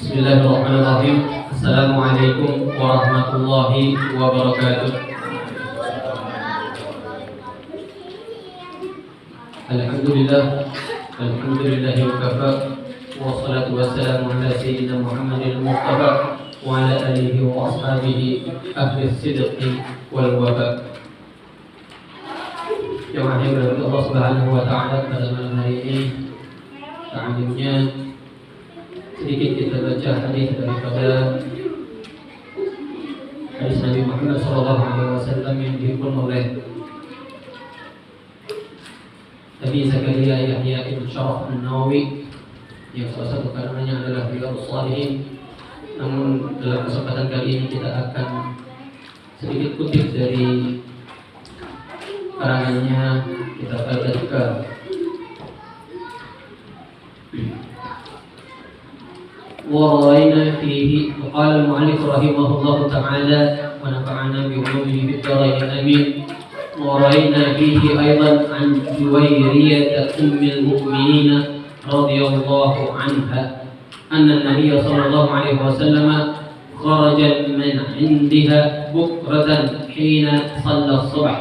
Bismillahirrahmanirrahim. Assalamualaikum warahmatullahi wabarakatuh. Alhamdulillahi wa kafa. Wassalatu wassalamu ala sayyidina Muhammadil Mustafa wa ala alihi wa ashabihi ahli sidqi wal wafa. Yang akhir Allah Subhanahu wa ta'ala, pada malam hari ini ta'alimnya sedikit kita baca hadis daripada hadis Nabi Muhammad SAW yang dihimpun oleh Nabi Zakaria Yahya ibn Sharaf An-Nawawi, yang salah satu karangannya adalah Riyadhus Shalihin. Namun dalam kesempatan kali ini kita akan sedikit kutip dari karangannya, kita baca. ورأينا فيه وقال المؤلف رحمه الله تعالى ونفعنا بعلومه في الدارين آمين. ورأينا فيه أيضا عن جويرية أم المؤمنين رضي الله عنها أن النبي صلى الله عليه وسلم خرج من عندها بكرة حين صلى الصبح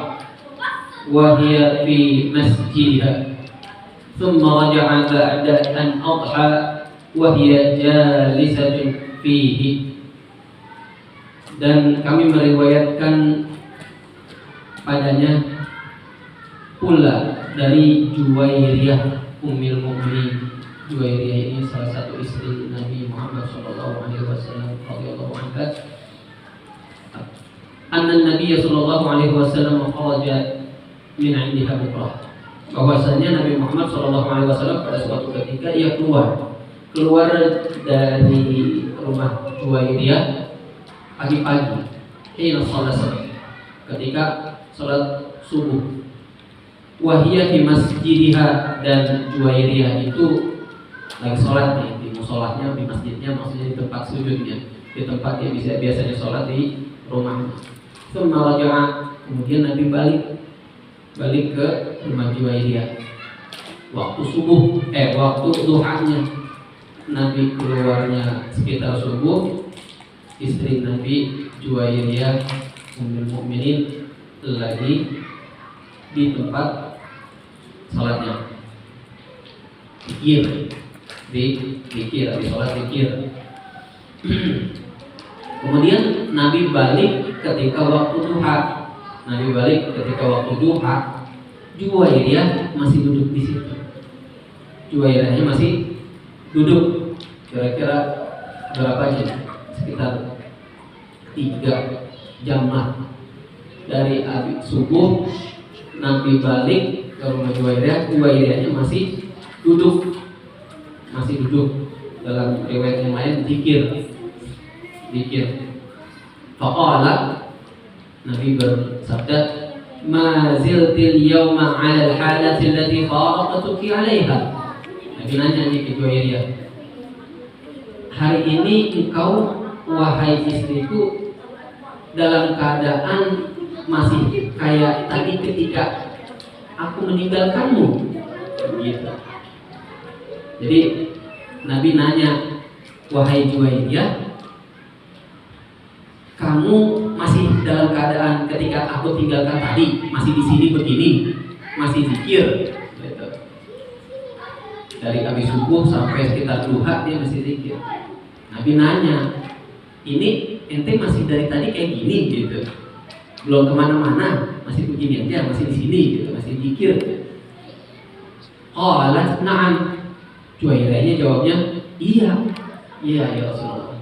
وهي في مسجدها ثم رجع بعد أن أضحى wahia jalisatun fihi. Dan kami meriwayatkan padanya pula dari Juwairiyah Ummul Mukminin. Juwairiyah ini salah satu istri Nabi Muhammad sallallahu alaihi wasallam radhiyallahu anha. Anna Nabi sallallahu alaihi wasallam kharaja min 'indiha bukrah. Bahwasanya Nabi Muhammad sallallahu alaihi wasallam pada suatu ketika ia keluar dari rumah Juwairiyah pagi-pagi, ketika sholat subuh. Wahia di masjidha, dan Juwairiyah itu lagi sholat di musolahnya, di masjidnya, maksudnya di tempat sujudnya, di tempat yang biasanya sholat di rumahnya. Kemudian Nabi balik ke rumah Juwairiyah waktu subuh, waktu duhanya. Nabi keluarnya sekitar subuh, istri Nabi Juwairiyah Ummul Mukminin lagi di tempat salatnya, zikir, di salat zikir. Kemudian Nabi balik ketika waktu duha. Juwairiyah masih duduk di situ. Juwairiyahnya masih duduk, kira-kira berapa jam? Sekitar 3 jam dari habis subuh. Nabi balik ke rumah Juwairiyah, Juwairiyahnya masih duduk. Dalam riwayat yang lain zikir. Faqala, Nabi bersabda, ma ziltil yawma 'ala al-halati allati faraqtuki 'alaiha. Nabi nanya nih ke Juwairiyah, hari ini engkau wahai istriku dalam keadaan masih kayak tadi ketika aku meninggalkanmu, gitu. Jadi Nabi nanya, wahai Juwairiyah, kamu masih dalam keadaan ketika aku tinggalkan tadi, masih di sini begini, masih zikir. Dari habis subuh sampai sekitar duha dia masih zikir. Nabi nanya, ini ente masih dari tadi kayak gini gitu, belum kemana-mana, masih begini aja, masih di sini gitu, masih zikir. Qalat na'am. Juwairiyahnya jawabnya, iya ya Rasulullah.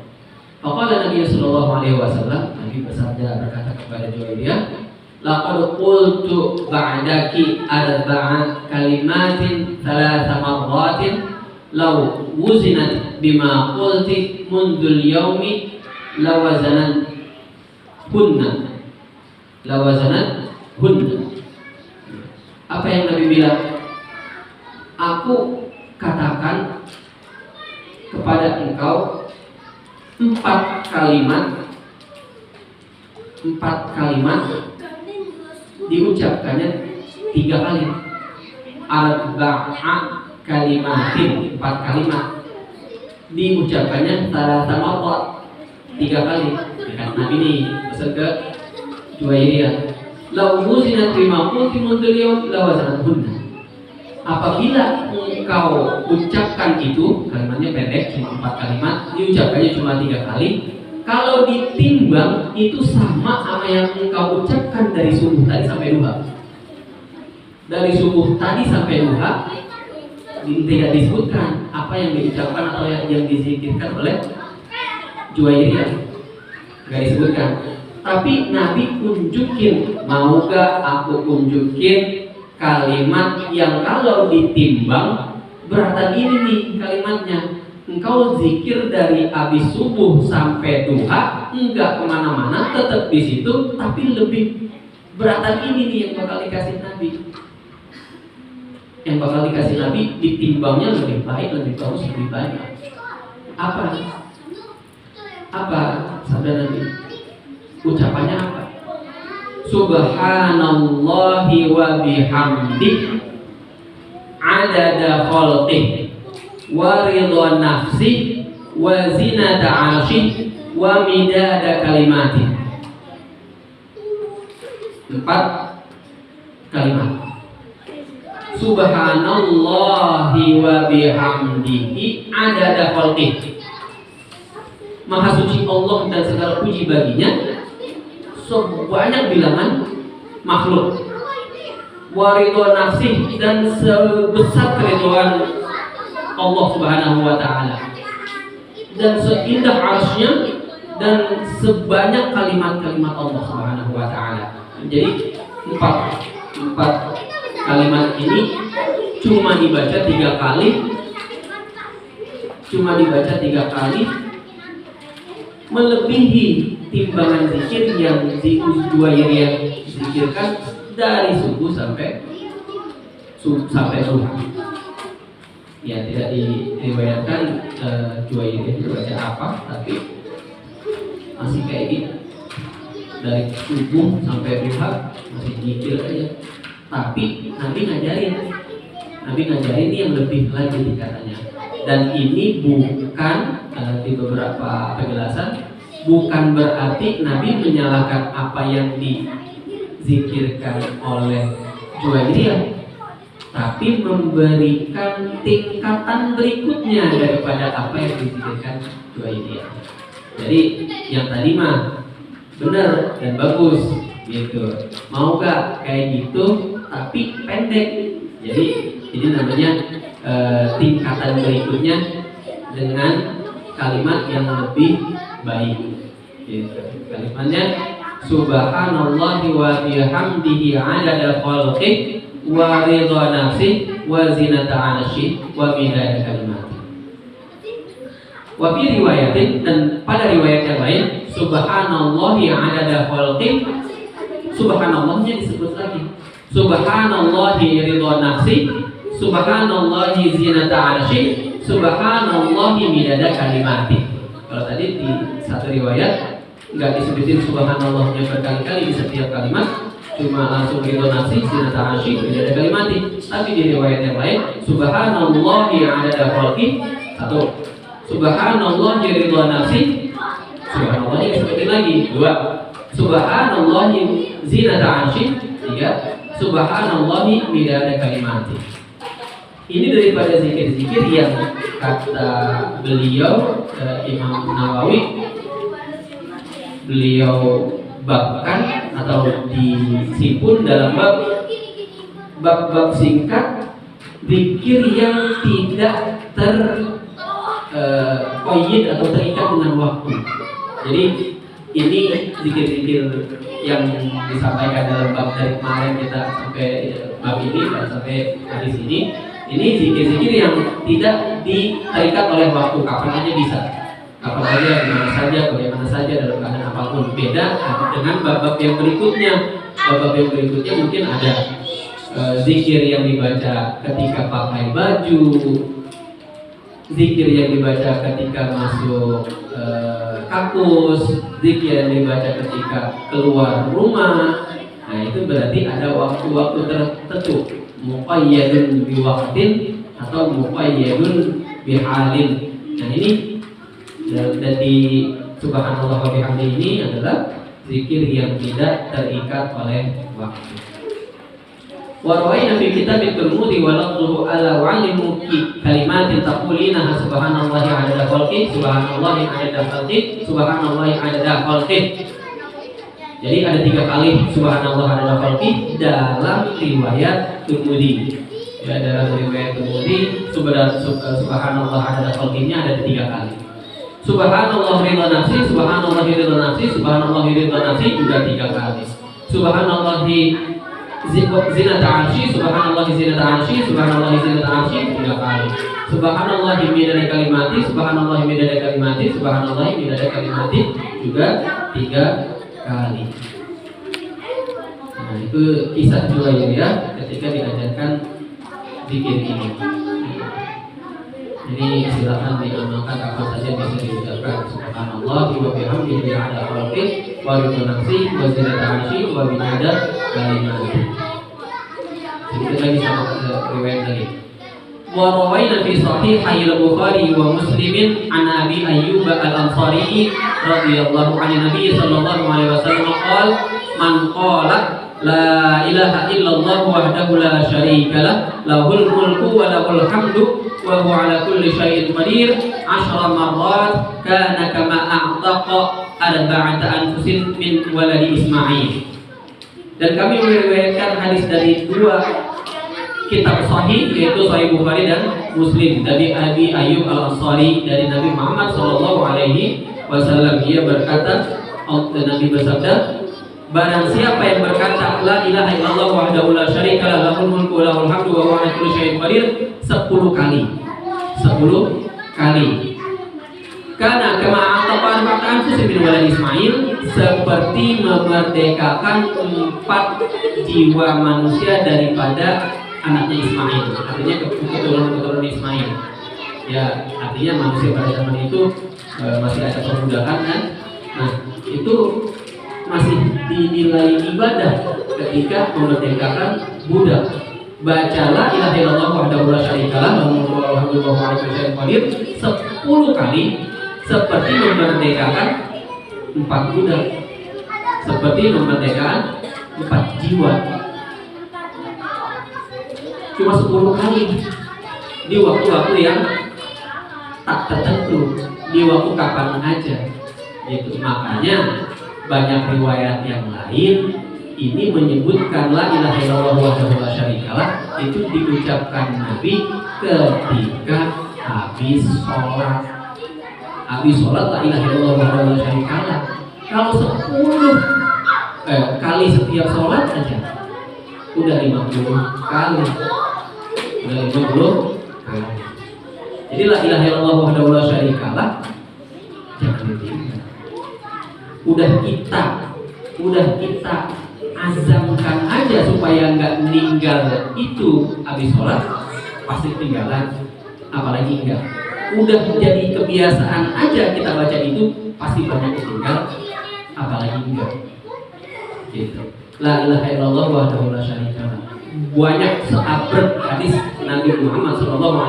Faqala Nabi sallallahu alaihi wasallam, Nabi bersabda berkata kepada Juwairiyah, laqad qultu ba'daki arba'a kalimatin thalatha marratin law wuzinat bima qulti mundul yaumi lawazanat hunna. Apa yang Nabi bilang? Aku katakan kepada engkau 4 kalimat diucapkannya 3 kali. Arba'a kalimatin, 4 kalimat. diucapkannya salasa marrat, 3 kali. Ya, Nabi ini pesan ke Juwairiyah, "Lau wuzinat bima qulti mundzul yawm lawazanatkunna." Apabila engkau ucapkan itu, kalimatnya pendek, cuma 4 kalimat, diucapkannya cuma 3 kali. Kalau ditimbang itu sama yang engkau ucapkan dari subuh tadi sampai duha. Dari subuh tadi sampai duha tidak disebutkan apa yang diucapkan atau yang dizikirkan oleh Juwairiyah, nggak disebutkan. Tapi Nabi tunjukin, mau gak aku tunjukin kalimat yang kalau ditimbang beratan ini nih kalimatnya. Engkau zikir dari habis subuh sampai duha, enggak kemana-mana, tetap di situ, tapi lebih beratan ini nih yang bakal dikasih Nabi. Yang bakal dikasih Nabi ditimbangnya lebih baik, lebih bagus, lebih banyak. Apa sabda Nabi? Ucapannya apa? Subhanallahi wa bihamdihi adada khalqihi wa ridha nafsi wa zinata 'arsy wa midada kalimati. 4 kalimat. Subhanallahi wa bihamdihi adada khalqihi. Maha suci Allah dan segala puji baginya sebanyak bilangan makhluk. Wa ridha nafsi, dan sebesar keridhaan Allah Subhanahu wa taala, dan seindah arsy-Nya, dan sebanyak kalimat-kalimat Allah Subhanahu wa taala. Jadi empat kalimat ini cuma dibaca 3 kali. Melebihi timbangan zikir yang Juwairiyah zikirkan dari subuh sampai duha. Ya, tidak diriwayatkan Juwairiyah itu baca apa, tapi masih kayak gitu. Dari subuh sampai duha masih zikir aja. Tapi Nabi ngajarin yang lebih lagi katanya. Dan ini bukan di beberapa penjelasan, bukan berarti Nabi menyalahkan apa yang dizikirkan oleh Juwairiyah, tapi memberikan tingkatan berikutnya daripada apa yang dizikirkan Juwairiyah. Jadi yang tadi mah benar dan bagus gitu. Mau gak kayak gitu tapi pendek? Jadi ini namanya tingkatan berikutnya dengan kalimat yang lebih baik gitu. Kalimatnya Subhanallahi wa bihamdihi 'adada khalqihi wa ridha nafsi wa zinata 'arsy wa midada kalimati. Wa fi riwayatin, dan pada riwayat yang lain, Subhanallahi 'adada khalqihi, subhanallahnya disebut lagi. Subhanallahi ridha nafsi, subhanallahi zinata 'arsy, subhanallahi midada kalimati. Kalau tadi di satu riwayat nggak disebutin subhanallahnya berkali-kali di setiap kalimat, cuma langsung ridha nafsi, zinata 'arsy, midada kalimati. Tapi di riwayat yang lain, subhanallahi 'adada khalqihi, 1, subhanallahi ridha nafsi, subhanallahnya disebutin lagi, 2, subhanallahi zinata 'arsy, 3, subhanallahi midada kalimati. Ini daripada zikir-zikir yang kata beliau Imam Nawawi, beliau babkan atau disimpul dalam bab singkat, zikir yang tidak terkoyid atau terikat dengan waktu. Jadi ini zikir-zikir yang disampaikan dalam bab dari kemarin kita sampai bab ini dan sampai hadis ini zikir-zikir yang tidak diterikat oleh waktu, kapan aja bisa, kapan aja, dimana saja, bagaimana saja, dalam keadaan apapun. Beda dengan bab-bab yang berikutnya. Bab-bab yang berikutnya mungkin ada zikir yang dibaca ketika pakai baju, zikir yang dibaca ketika masuk kampus, zikir yang dibaca ketika keluar rumah. Nah, itu berarti ada waktu-waktu tertentu, muqayyadun biwaqtin atau muqayyadun bihalin. Nah ini dan di subhanallah wa bihamdihi ini adalah zikir yang tidak terikat oleh waktu. Wa rawaina fi kitab at-Tirmidzi wa lafzuhu ala wa'limu kalimatin taqulina subhanallahi 'adada khalqi subhanallahi 'adada khalqi subhanallahi 'adada khalqi. Jadi ada 3 kali subhanallah 'adada khalqi dalam riwayat Tirmidzi. Ya, dalam riwayat Tirmidzi subhanallah 'adada khalqinya ada 3 kali. Subhanallah ridha nafsi, subhanallah ridha nafsi, subhanallah ridha nafsi juga 3 kali. Subhanallah zinata arsy, subhanallah zinata arsy, subhanallah zinata arsy 3 kali. Subhanallah midada kalimati, subhanallah midada kalimati, subhanallah midada kalimati juga 3 kali. Nah, itu kisah Juwairiyah ketika diajarkan zikir ini. Jadi silakan diamalkan apa saja bisa diucapkan. Subhanallah wa bihamdihi 'adada khalqihi wa ridha nafsi wa zinata 'arsyihi wa midada kalimatihi. Sedikit lagi sama riwayat tadi. Wa rawaina fi sahihai al-Bukhari wa Muslim an Abi Ayyub al-Ansari radhiyallahu anhu Nabi sallallahu alaihi wasallam qala man qala la ilaha illallah wahdahu la syarika lah lahul mulku wa lahul hamdu wa huwa ala kulli syai'in qadir 10 marrat kana kama a'taqa arba'ata anfusin min waladi Ismail. Dan kami meriwayatkan hadis dari 2 kitab sahih, yaitu Sahih Bukhari dan Muslim, dari Abi Ayyub al-Ansari dari Nabi Muhammad sallallahu alaihi wasallam. Dia berkata, Nabi bersabda, barang siapa yang berkata la ilaha illallah wahdahu la syarika lah lahul mulku wa lahul hamdu wa huwa ala kulli syai'in qadir 10 kali. 10 kali. Karena kama atapan makan min walad Ismail, seperti memerdekakan 4 jiwa manusia daripada anaknya Ismail. Artinya keturunan Ismail. Ya, artinya manusia pada zaman itu masih ada perbudakan kan. Nah, itu masih dinilai ibadah ketika memerdekakan budak. Bacalah ilaha illallah wahdahu la syarika lah lahul mulku wa lahul hamdu wa huwa ala kulli syai'in qadir 10 kali, seperti memerdekakan 4 budak, seperti memerdekakan 4 jiwa. Cuma 10 kali di waktu-waktu yang tak tertentu, di waktu kapan aja gitu. Makanya banyak riwayat yang lain ini menyebutkan la ilaha illallah wahdahu la syarikalah itu diucapkan Nabi ketika habis sholat. Habis sholat la ilaha illallah wahdahu la syarikalah. Kalau 10 kali setiap sholat aja udah 50 kali. Udah 50 kali. Jadi la ilaha illallah wahdahu la syarikalah jangan ditinggal. Udah kita azamkan aja supaya nggak meninggal itu habis sholat, pasti ketinggalan. Apalagi enggak, udah jadi kebiasaan aja kita baca itu pasti banyak ketinggal, apalagi enggak gitu. La ilaha illallah wahdahu la syarikalah. Banyak sahabat hadis Nabi Muhammad SAW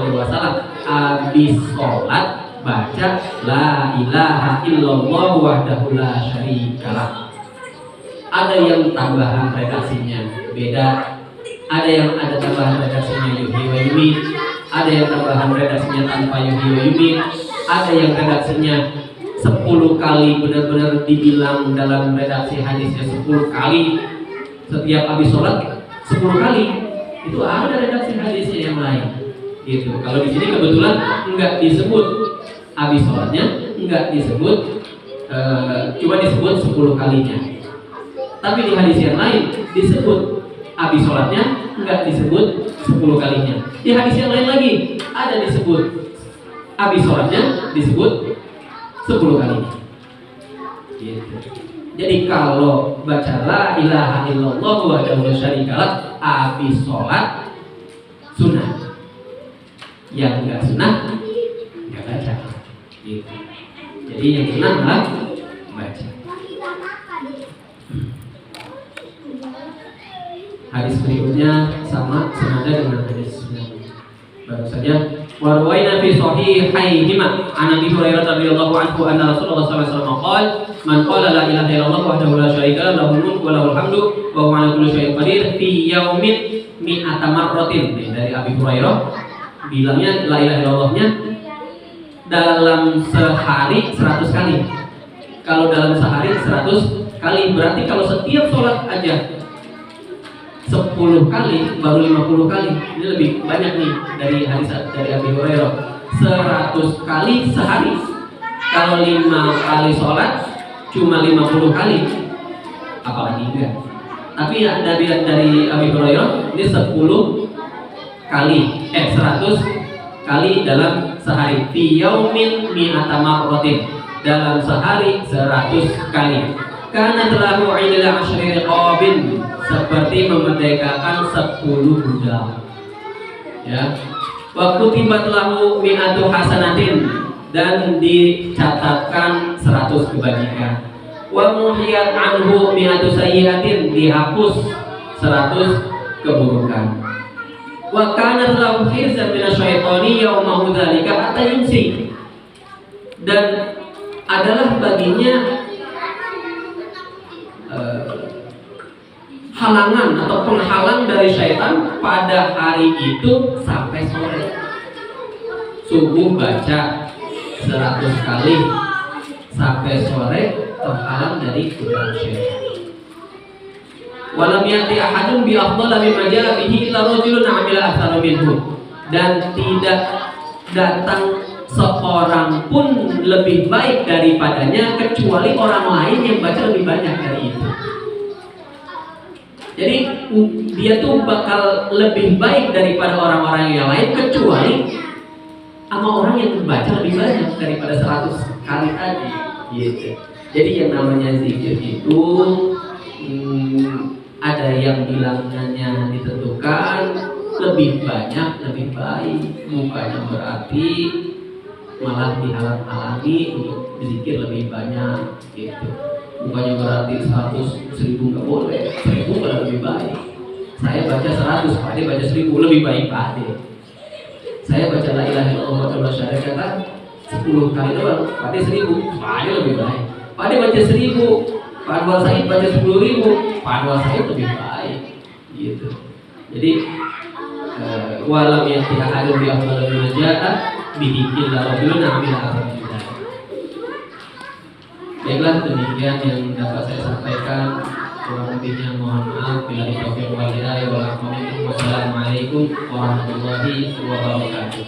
habis sholat baca la ilaha illallah wahdahu la syarikalah. Ada yang tambahan redaksinya beda, ada yang ada tambahan redaksinya yuhyi wa yumiit, ada yang tambahan redaksinya tanpa yuhyi wa yumiit, ada yang redaksinya 10 kali benar-benar dibilang dalam redaksi hadisnya 10 kali setiap habis sholat 10 kali. Itu ada redaksi hadisnya yang lain gitu. Kalau di sini kebetulan enggak disebut habis sholatnya, enggak disebut cuma disebut 10 kalinya. Tapi di hadis yang lain disebut habis sholatnya, enggak disebut 10 kalinya. Di hadis yang lain lagi ada disebut habis sholatnya, disebut 10 kalinya. Gitu. Jadi kalau baca la ilaha illallah wahdahu la syarikalah habis sholat sunnah, yang enggak sunnah enggak baca. Gitu. Jadi yang sunnah adalah baca. Hadis berikutnya sama senada dengan hadis yang baru saja. Wa rawaina fi sahihaihima an Abi Hurairah radhiyallahu anhu anna Rasulullah sallallahu alaihi wasallam qala man qala la ilaha illallah wahdahu la syarika lahu mulku wa lahul hamdu wa huwa ala kulli syai'in qadir fi yaumin mi'ata marratin. Dari Abi Hurairah bilangnya la ilaha illallahnya dalam sehari 100 kali. Kalau dalam sehari 100 kali berarti kalau setiap sholat aja 10 kali baru 50 kali. Ini lebih banyak nih dari hadis dari Abi Hurairah. 100 kali sehari. Kalau 5 kali sholat cuma 50 kali. Apalagi enggak. Tapi ya dari Abi Hurairah ini 10 kali 100 kali dalam sehari. Fi yaumin mi'ata marratin. Dalam sehari 100 kali. Karena telah mu'ilal asyri riqabin, seperti memerdekakan 10 budak. Ya. Wa kutibat lahu mi'atu hasanatin, dan dicatatkan 100 kebajikan. Wa muhiyat anhu mi'atu sayyi'atin, dihapus 100 keburukan. Wa kana lahu hirzan minasyaitani yaumahu dzalika hatta yumsi, dan adalah baginya halangan atau penghalang dari syaitan pada hari itu sampai sore. Subuh baca 100 kali sampai sore terhalang dari godaan syaitan. Walam yati ahadun bi afdhala mimma jaa bihi illa rajulun 'amila aktsara minhu, dan tidak datang seorang pun lebih baik daripadanya kecuali orang lain yang baca lebih banyak dari itu. Jadi dia tuh bakal lebih baik daripada orang-orang yang lain kecuali sama orang yang membaca lebih banyak daripada 100 kali tadi gitu. Jadi yang namanya zikir itu ada yang bilangnya ditentukan lebih banyak lebih baik, bukannya berarti malah dihalang-halangi untuk berzikir lebih banyak gitu. Bukannya berarti 100.000 nggak boleh, 1.000 malah lebih baik. Saya baca 100, Pak Ade baca 1.000, lebih baik Pak Ade. Saya baca la ilaha illallah wa la syarika lah 10 kali doang, Pak Ade 1.000, Pak Ade lebih baik. Pak Ade baca 1.000, Pak Anwar Said baca 10.000, Pak Anwar Said lebih baik gitu. Jadi walam yang tidak ada di awal menjadi bidikin lalu ambil alhamdulillah. Baiklah, demikian yang dapat saya sampaikan. Kurang lebihnya mohon maaf. Bila taufiq wal hidayah. Wassalamualaikum warahmatullahi wabarakatuh.